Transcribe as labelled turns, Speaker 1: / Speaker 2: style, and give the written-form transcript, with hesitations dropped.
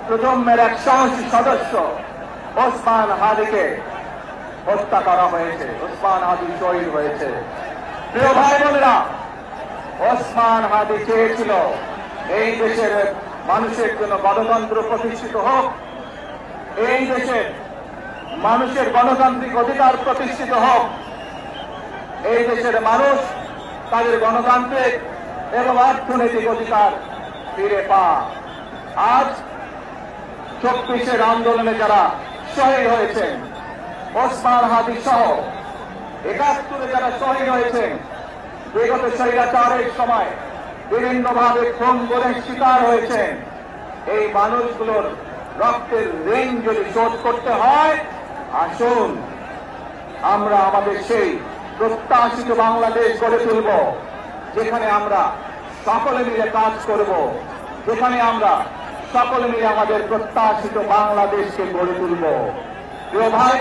Speaker 1: প্রজন্মের এক সাহসী সদস্য ওসমান হাদিকে হত্যা করা হয়েছে। ওসমান হাদি শহীদ হয়েছে। প্রিয় ভাই বোনেরা, ওসমান হাদি চেয়েছিল এই দেশের মানুষের জন্য গণতন্ত্র প্রতিষ্ঠিত হোক, এই দেশের মানুষের গণতান্ত্রিক অধিকার প্রতিষ্ঠিত হোক, এই দেশের মানুষ তাদের গণতান্ত্রিক এবং অর্থনৈতিক অধিকার ফিরে পায়। আজ 24-এর আন্দোলনে যারা শহীদ হয়েছেন, ওসমান হাদি সহ 71-এ যারা শহীদ হয়েছেন, বিগত স্বৈরাচারের সময় বিভিন্নভাবে খুন করে শিকার হয়েছেন, এই মানুষগুলোর রক্তের ঋণ যদি শোধ করতে হয়, আসুন আমরা আমাদের সেই প্রত্যাশিত বাংলাদেশ গড়ে তুলব, যেখানে আমরা সকলে মিলে কাজ করব, যেখানে আমরা সকলে মিলে আমাদের প্রত্যাশিত বাংলাদেশকে গড়ে তুলব। প্রিয় ভাই